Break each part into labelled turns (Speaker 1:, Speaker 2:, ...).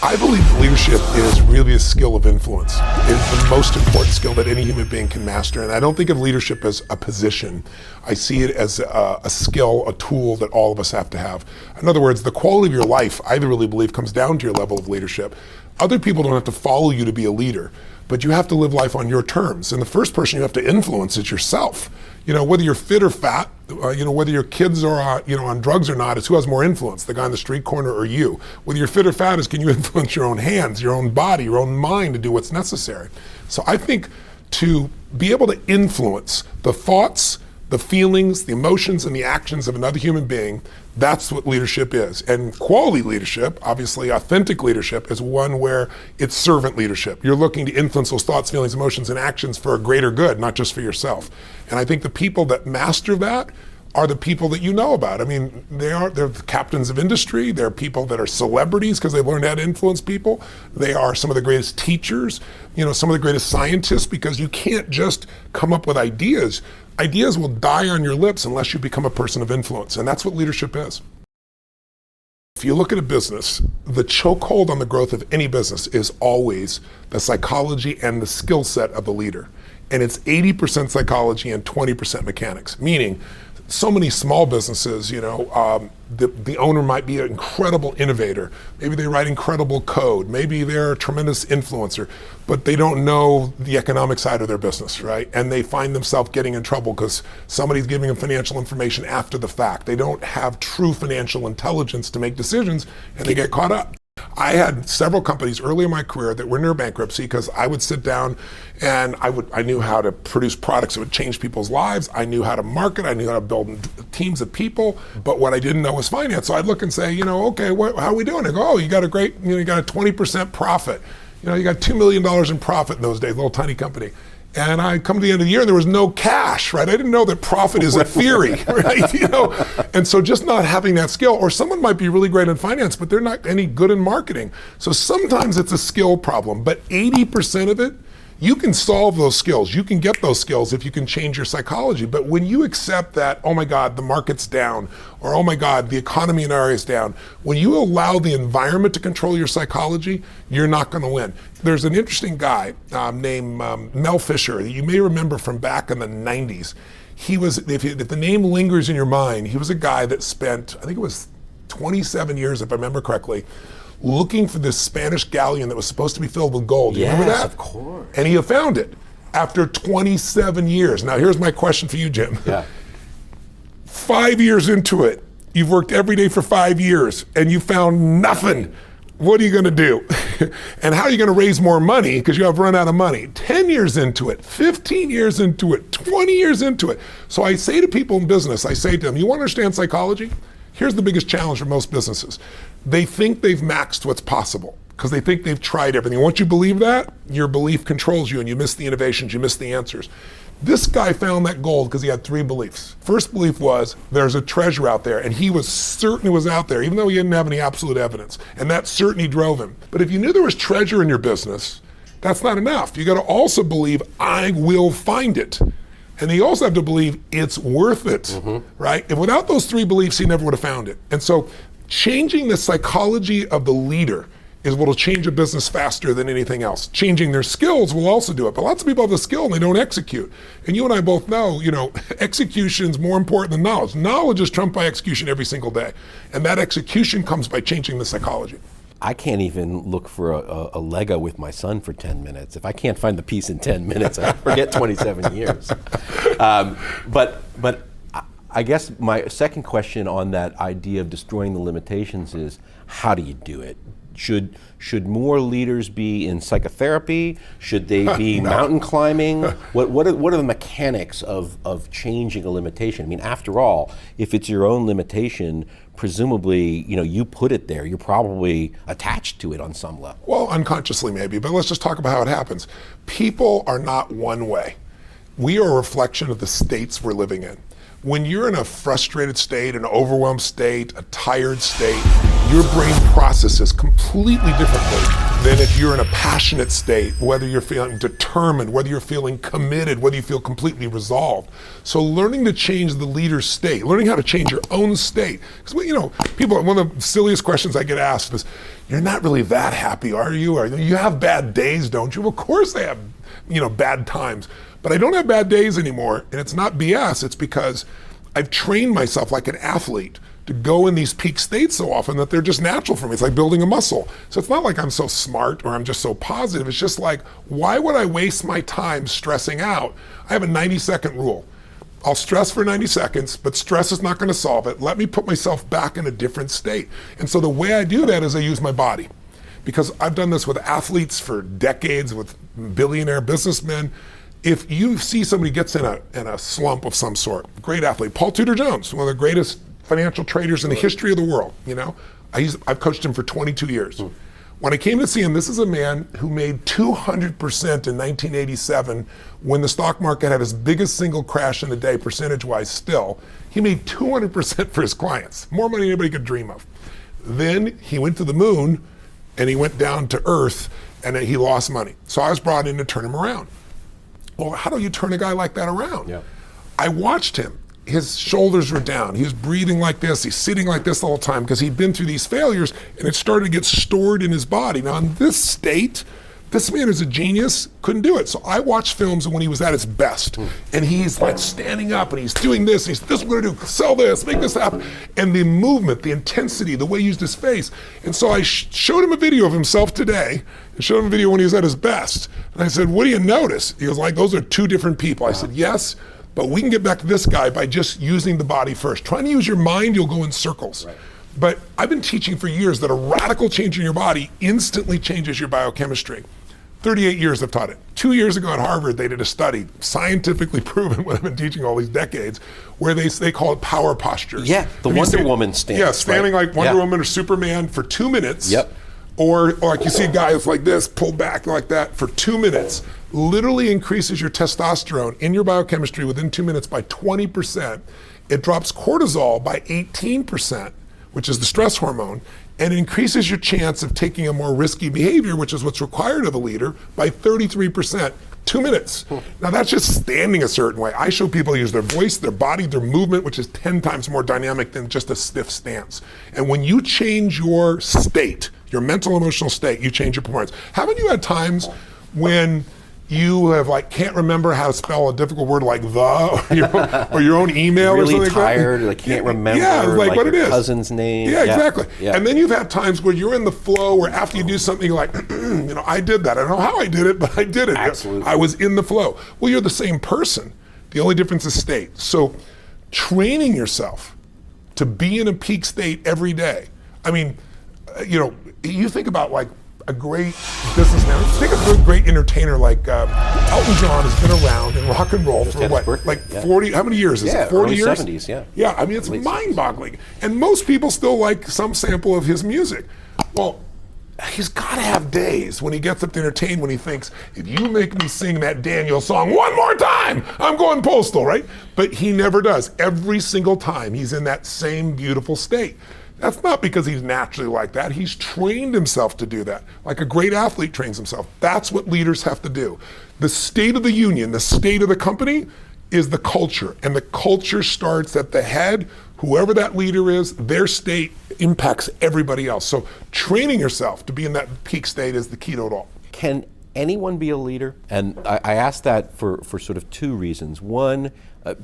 Speaker 1: I believe leadership is really a skill of influence. It's the most important skill that any human being can master. And I don't think of leadership as a position. I see it as a skill, a tool that all of us have to have. In other words, the quality of your life, I really believe, comes down to your level of leadership. Other people don't have to follow you to be a leader, but you have to live life on your terms. And the first person you have to influence is yourself. You know, whether you're fit or fat, whether your kids are on drugs or not, is who has more influence, the guy on the street corner or you. Whether you're fit or fat is, can you influence your own hands, your own body, your own mind to do what's necessary? So I think to be able to influence the thoughts, the feelings, the emotions, and the actions of another human being, that's what leadership is. And quality leadership, obviously authentic leadership, is one where it's servant leadership. You're looking to influence those thoughts, feelings, emotions, and actions for a greater good, not just for yourself. And I think the people that master that are the people that you know about. I mean, they're the captains of industry. They're people that are celebrities because they've learned how to influence people. They are some of the greatest teachers, some of the greatest scientists, because you can't just come up with ideas. Ideas will die on your lips unless you become a person of influence, and that's what leadership is. If you look at a business, the chokehold on the growth of any business is always the psychology and the skill set of the leader. And it's 80% psychology and 20% mechanics, meaning so many small businesses, the owner might be an incredible innovator. Maybe they write incredible code. Maybe they're a tremendous influencer, but they don't know the economic side of their business, right? And they find themselves getting in trouble because somebody's giving them financial information after the fact. They don't have true financial intelligence to make decisions, and they get caught up. I had several companies early in my career that were near bankruptcy because I would sit down and I knew how to produce products that would change people's lives. I knew how to market. I knew how to build teams of people. But what I didn't know was finance. So I'd look and say, okay, how are we doing? I go, oh, you got a great, you got a 20% profit. You got $2 million in profit in those days, little tiny company. And I come to the end of the year and there was no cash, right? I didn't know that profit is a theory, right? And so just not having that skill, or someone might be really great in finance, but they're not any good in marketing. So sometimes it's a skill problem, but 80% of it, you can solve those skills. You can get those skills if you can change your psychology. But when you accept that, oh my God, the market's down, or oh my God, the economy in our area is down, when you allow the environment to control your psychology, you're not going to win. There's an interesting guy named Mel Fisher that you may remember from back in the 90s. He was, if the name lingers in your mind, he was a guy that spent, I think it was 27 years, if I remember correctly, looking for this Spanish galleon that was supposed to be filled with gold. You remember that?
Speaker 2: Yes, of course.
Speaker 1: And he found it after 27 years. Now here's my question for you, Jim.
Speaker 2: Yeah.
Speaker 1: 5 years into it, you've worked every day for 5 years and you found nothing. What are you gonna do? And how are you gonna raise more money because you have run out of money? 10 years into it, 15 years into it, 20 years into it. So I say to people in business, I say to them, you wanna understand psychology? Here's the biggest challenge for most businesses. They think they've maxed what's possible because they think they've tried everything. Once you believe that, your belief controls you and you miss the innovations, you miss the answers. This guy found that gold because he had 3 beliefs. First belief was there's a treasure out there, and he was certain it was out there, even though he didn't have any absolute evidence. And that certainty drove him. But if you knew there was treasure in your business, that's not enough. You got to also believe I will find it. And you also have to believe it's worth it, right? And without those 3 beliefs, he never would have found it. And so changing the psychology of the leader is what will change a business faster than anything else. Changing their skills will also do it. But lots of people have the skill and they don't execute. And you and I both know, execution is more important than knowledge. Knowledge is trumped by execution every single day. And that execution comes by changing the psychology.
Speaker 2: I can't even look for a Lego with my son for 10 minutes. If I can't find the piece in 10 minutes, I forget 27 years. But I guess my second question on that idea of destroying the limitations is, how do you do it? Should more leaders be in psychotherapy? Should they be mountain climbing? What are the mechanics of changing a limitation? I mean, after all, if it's your own limitation, presumably, you put it there. You're probably attached to it on some level.
Speaker 1: Well, unconsciously maybe, but let's just talk about how it happens. People are not one way. We are a reflection of the states we're living in. When you're in a frustrated state, an overwhelmed state, a tired state, your brain processes completely differently than if you're in a passionate state, whether you're feeling determined, whether you're feeling committed, whether you feel completely resolved. So learning to change the leader's state, learning how to change your own state. Because, you know, people, one of the silliest questions I get asked is, you're not really that happy, are you? Or you have bad days, don't you? Well, of course I have, you know, bad times. But I don't have bad days anymore, and it's not BS, it's because I've trained myself like an athlete to go in these peak states so often that they're just natural for me. It's like building a muscle. So it's not like I'm so smart or I'm just so positive. It's just like, why would I waste my time stressing out? I have a 90-second rule. I'll stress for 90 seconds, but stress is not going to solve it. Let me put myself back in a different state. And so the way I do that is I use my body. Because I've done this with athletes for decades, with billionaire businessmen. If you see somebody gets in a slump of some sort, great athlete, Paul Tudor Jones, one of the greatest financial traders in the history of the world, you know, I've coached him for 22 years. When I came to see him, this is a man who made 200% in 1987 when the stock market had its biggest single crash in a day, percentage-wise still. He made 200% for his clients, more money than anybody could dream of. Then he went to the moon and he went down to earth and he lost money. So I was brought in to turn him around. Well, how do you turn a guy like that around?
Speaker 2: Yeah.
Speaker 1: I watched him. His shoulders were down. He was breathing like this. He's sitting like this the whole time because he'd been through these failures and it started to get stored in his body. Now in this state, this man is a genius, couldn't do it. So I watched films when he was at his best and he's like standing up and he's doing this, this is what I'm gonna do, sell this, make this happen. And the movement, the intensity, the way he used his face. And so I showed him a video of himself today and showed him a video when he was at his best. And I said, what do you notice? He was like, those are two different people. I said, yes, but we can get back to this guy by just using the body first. Trying to use your mind, you'll go in circles. Right. But I've been teaching for years that a radical change in your body instantly changes your biochemistry. 38 years I've taught it. 2 years ago at Harvard, they did a study, scientifically proven what I've been teaching all these decades, where they call it power postures.
Speaker 2: Yeah, the Wonder Woman stance.
Speaker 1: Yeah, standing like Wonder Woman or Superman for 2 minutes.
Speaker 2: Yep.
Speaker 1: Or like you see guys like this, pulled back like that for 2 minutes, literally increases your testosterone in your biochemistry within 2 minutes by 20%. It drops cortisol by 18%, which is the stress hormone, and it increases your chance of taking a more risky behavior, which is what's required of a leader, by 33%. 2 minutes. Now that's just standing a certain way. I show people use their voice, their body, their movement, which is 10 times more dynamic than just a stiff stance. And when you change your state, your mental emotional state, you change your performance. Haven't you had times when you have can't remember how to spell a difficult word like the or your own email
Speaker 2: really
Speaker 1: or something
Speaker 2: tired,
Speaker 1: like that?
Speaker 2: Can't remember
Speaker 1: like what
Speaker 2: your
Speaker 1: it is.
Speaker 2: cousin's name.
Speaker 1: Yeah, exactly.
Speaker 2: Yeah.
Speaker 1: And then you've had times where you're in the flow where after you do something you're like, I did that. I don't know how I did it, but I did it.
Speaker 2: Absolutely.
Speaker 1: I was in the flow. Well, you're the same person. The only difference is state. So training yourself to be in a peak state every day. I mean, you think about a great businessman. Think of a great entertainer like Elton John has been around in rock and roll for what, 40, how many years is it, 40 years?
Speaker 2: 70s, yeah.
Speaker 1: Yeah, I mean, it's mind-boggling. And most people still like some sample of his music. Well, he's got to have days when he gets up to entertain when he thinks, if you make me sing that Daniel song one more time, I'm going postal, right? But he never does. Every single time he's in that same beautiful state. That's not because he's naturally like that. He's trained himself to do that. Like a great athlete trains himself. That's what leaders have to do. The state of the union, the state of the company is the culture. And the culture starts at the head. Whoever that leader is, their state impacts everybody else. So training yourself to be in that peak state is the key to it all.
Speaker 2: Can anyone be a leader? And I ask that for sort of two reasons. One,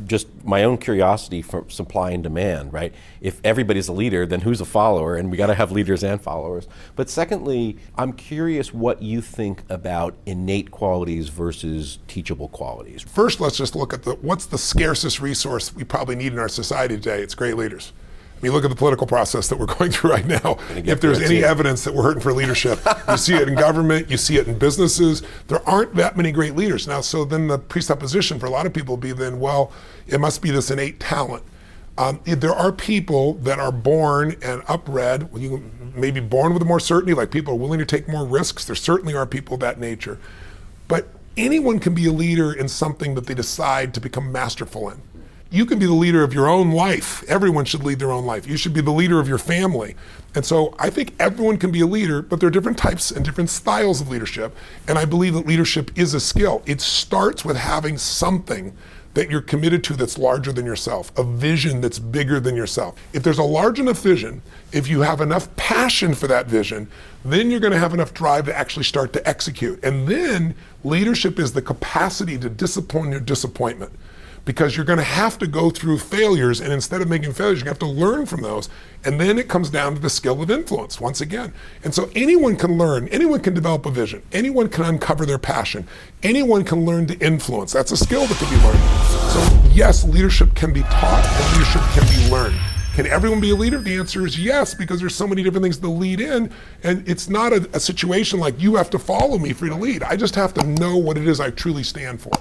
Speaker 2: just my own curiosity for supply and demand, right? If everybody's a leader, then who's a follower? And we got to have leaders and followers. But secondly, I'm curious what you think about innate qualities versus teachable qualities.
Speaker 1: First, let's just look at what's the scarcest resource we probably need in our society today. It's great leaders. I mean, look at the political process that we're going through right now. If there's any evidence that we're hurting for leadership, you see it in government, you see it in businesses. There aren't that many great leaders now. So then the presupposition for a lot of people will be then, well, it must be this innate talent. There are people that are born and upbred. You may be born with more certainty, like people are willing to take more risks. There certainly are people of that nature. But anyone can be a leader in something that they decide to become masterful in. You can be the leader of your own life. Everyone should lead their own life. You should be the leader of your family. And so I think everyone can be a leader, but there are different types and different styles of leadership. And I believe that leadership is a skill. It starts with having something that you're committed to that's larger than yourself, a vision that's bigger than yourself. If there's a large enough vision, if you have enough passion for that vision, then you're going to have enough drive to actually start to execute. And then leadership is the capacity to discipline your disappointment, because you're going to have to go through failures, and instead of making failures, you have to learn from those. And then it comes down to the skill of influence once again. And so anyone can learn, anyone can develop a vision, anyone can uncover their passion, anyone can learn to influence. That's a skill that can be learned. So yes, leadership can be taught and leadership can be learned. Can everyone be a leader? The answer is yes, because there's so many different things to lead in, and it's not a situation like you have to follow me for you to lead. I just have to know what it is I truly stand for.